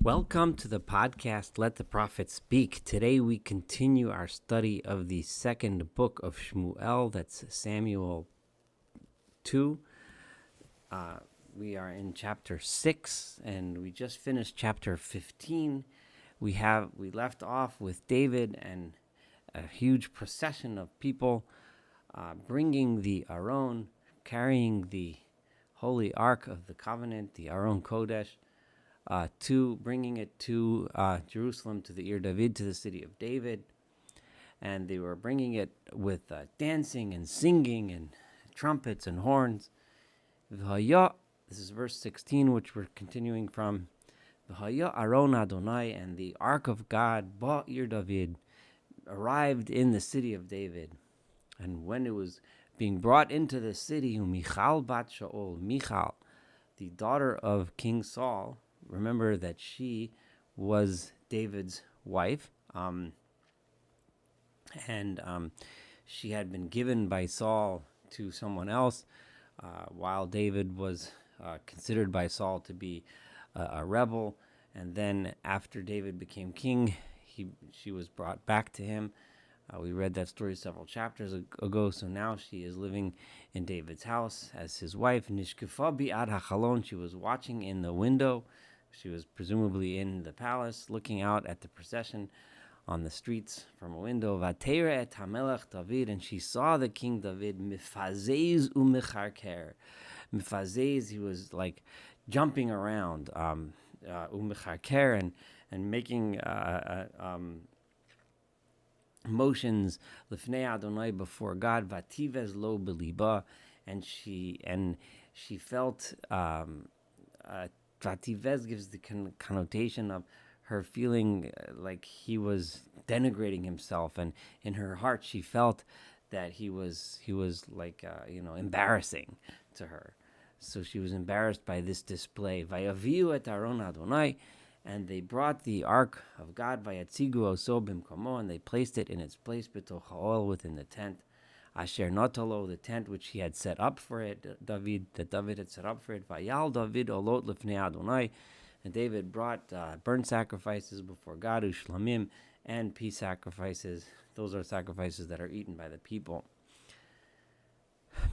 Welcome to the podcast, Let the Prophet Speak. Today we continue our study of the second book of Shmuel, that's Samuel 2. We are in chapter 6, and we just finished chapter 15. We left off with David and a huge procession of people bringing the Aron, carrying the Holy Ark of the Covenant, the Aron Kodesh, to bringing it to Jerusalem, to the Ir David, to the city of David. And they were bringing it with dancing and singing and trumpets and horns. V'haya, this is verse 16, which we're continuing from. V'haya Aron Adonai, and the Ark of God, ba Ir David, arrived in the city of David. And when it was being brought into the city, Michal bat Shaol, Michal, the daughter of King Saul, remember that she was David's wife, and she had been given by Saul to someone else, while David was considered by Saul to be a rebel. And then after David became king, she was brought back to him. We read that story several chapters ago. So now she is living in David's house as his wife. Nishkefa bi'ad hachalon. She was watching in the window. She was presumably in the palace, looking out at the procession on the streets from a window. Vatera et hamelech David, and she saw the king David mifazez umecharker. Mifazez, he was like jumping around, umecharker, and making motions lifnei Adonai, before God. Vativez lo beliba, and she felt. Vativez gives the connotation of her feeling like he was denigrating himself, and in her heart she felt that he was like embarrassing to her. So she was embarrassed by this display. Vayaviu et Aron Adonai, and they brought the ark of God, vayatzigu oso bimkomo, and they placed it in its place, b'toch ha'ol, within the tent. Asher notalo, the tent which he had set up for it, David had set up for it. Vayal David olot lifnei Adonai, and David brought burnt sacrifices before God, ushlamim, and peace sacrifices. Those are sacrifices that are eaten by the people.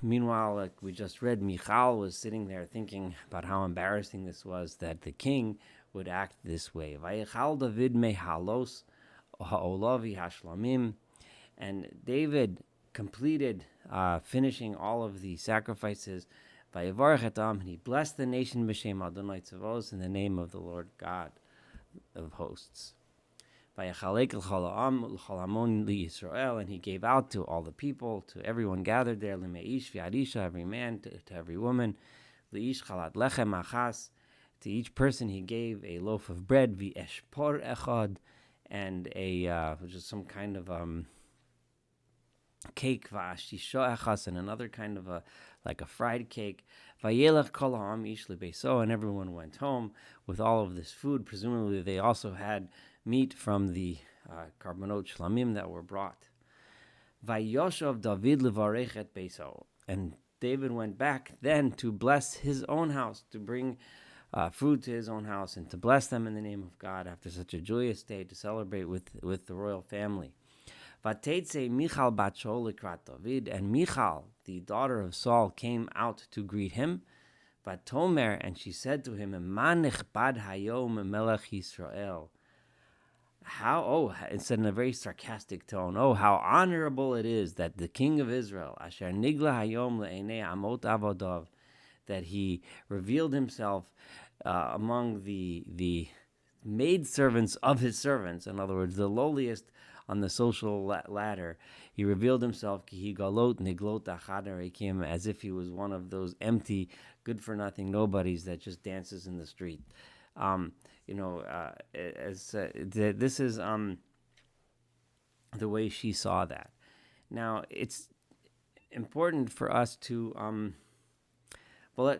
Meanwhile, like we just read, Michal was sitting there thinking about how embarrassing this was that the king would act this way. Vayechal David mehalos ha'olavi hashlamim, and David completed finishing all of the sacrifices. And he blessed the nation b'shem Adonai Tzavos, in the name of the Lord God of hosts. And he gave out to all the people, to everyone gathered there, every man, to every woman, to each person he gave a loaf of bread, and which is some kind of cake, and another kind of like a fried cake. And everyone went home with all of this food. Presumably they also had meat from the karbanot shlamim that were brought. Vayoshav David levarech et beiso, and David went back then to bless his own house, to bring food to his own house, and to bless them in the name of God after such a joyous day, to celebrate with the royal family. Vatetze Michal bat Shaol likrat David, and Michal, the daughter of Saul, came out to greet him. Vatomer, and she said to him, Man nechbad hayom melech Yisrael. It said in a very sarcastic tone, how honorable it is that the king of Israel, Asher nigla hayom le'enei amot avodov, that he revealed himself among the maidservants of his servants. In other words, the lowliest on the social ladder. He revealed himself, ki galot niglot achad harikim, as if he was one of those empty, good-for-nothing nobodies that just dances in the street. This is the way she saw that. Now, it's important for us to...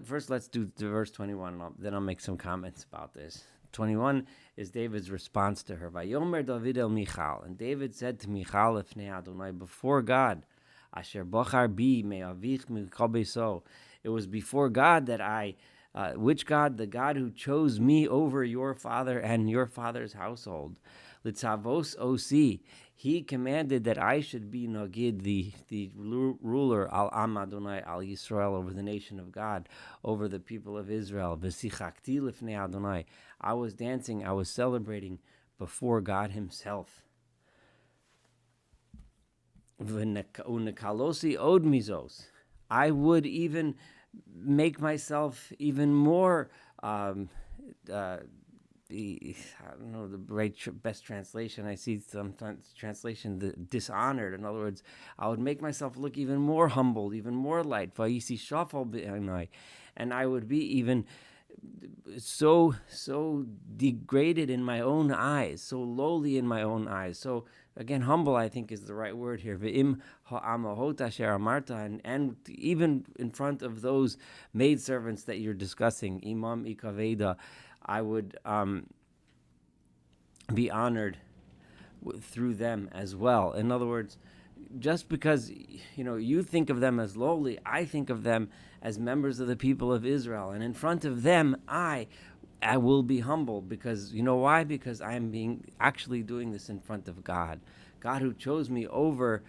first let's do verse 21, then I'll make some comments about this. 21 is David's response to her. Vayomer David el Michal, and David said to Michal lifnei Adonai, before God, Asher bochar bi me'avich mikol beiso. It was before God that I Which God? The God who chose me over your father and your father's household. Litzavos osi. He commanded that I should be Nagid, the ruler, al Am Adonai, al Yisrael, over the nation of God, over the people of Israel. V'sichakti lifnei Adonai. I was dancing, I was celebrating before God Himself. V'nekalosi od mizos. I would even make myself even more I don't know the best translation. I see sometimes translation the dishonored. In other words, I would make myself look even more humbled, even more light. And I would be even so degraded in my own eyes, so lowly in my own eyes. So again, humble, I think, is the right word here. Ve'im ha'amahot asher amarta, and even in front of those maidservants that you're discussing, imam ikaveda, I would be honored through them as well. In other words, just because you think of them as lowly, I think of them as members of the people of Israel, and in front of them, I will be humble, because you know why? Because I am actually doing this in front of God, God who chose me over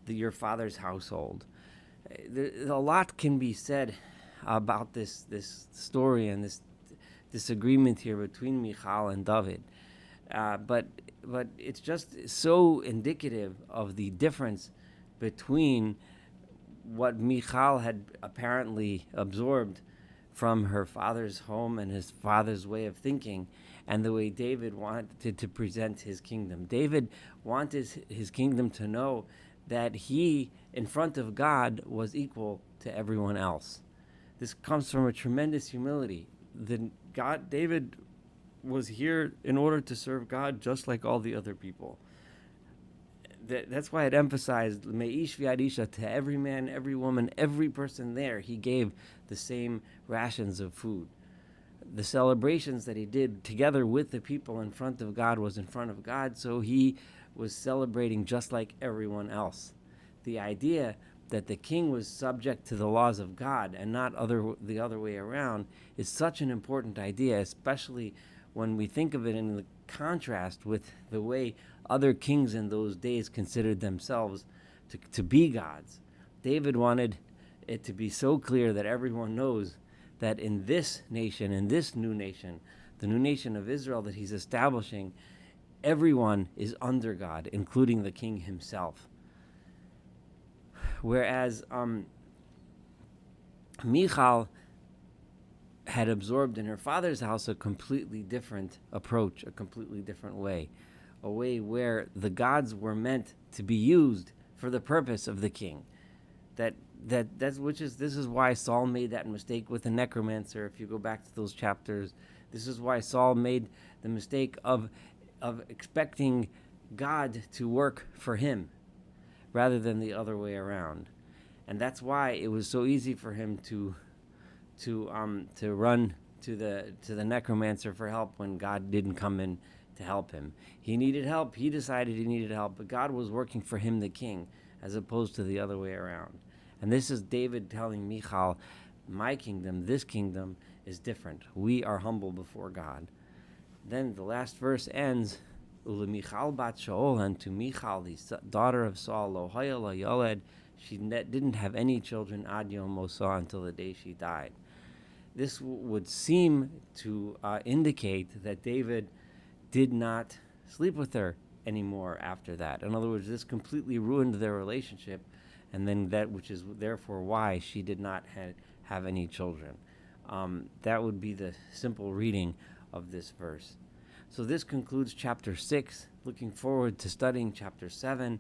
your father's household. A lot can be said about this story and this disagreement here between Michal and David, but it's just so indicative of the difference between what Michal had apparently absorbed from her father's home and his father's way of thinking, and the way David wanted to present his kingdom. David wanted his kingdom to know that he, in front of God, was equal to everyone else. This comes from a tremendous humility. David was here in order to serve God just like all the other people. That's why it emphasized Me'ish v'adisha, to every man, every woman, every person there, he gave the same rations of food. The celebrations that he did together with the people in front of God was in front of God, so he was celebrating just like everyone else. The idea that the king was subject to the laws of God and not the other way around is such an important idea, especially when we think of it in the contrast with the way other kings in those days considered themselves to be gods. David wanted it to be so clear that everyone knows that in this nation, in this new nation, the new nation of Israel that he's establishing, everyone is under God, including the king himself. Whereas Michal had absorbed in her father's house a completely different approach, a completely different way, a way where the gods were meant to be used for the purpose of the king. This is why Saul made that mistake with the necromancer. If you go back to those chapters, this is why Saul made the mistake of expecting God to work for him rather than the other way around. And that's why it was so easy for him to run to the necromancer for help when God didn't come in to help him. He needed help. He decided he needed help, but God was working for him, the king, as opposed to the other way around. And this is David telling Michal, my kingdom, this kingdom, is different. We are humble before God. Then the last verse ends, Michal bat Shaol, and to Michal, the daughter of Saul, lo haya lo yoled, she didn't have any children ad yom mosa, until the day she died. This would seem to indicate that David did not sleep with her anymore after that. In other words, this completely ruined their relationship, and then that, which is therefore why she did not have any children. That would be the simple reading of this verse. So this concludes chapter 6. Looking forward to studying chapter 7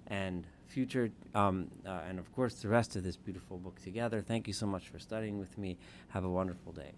and future, and of course the rest of this beautiful book together. Thank you so much for studying with me. Have a wonderful day.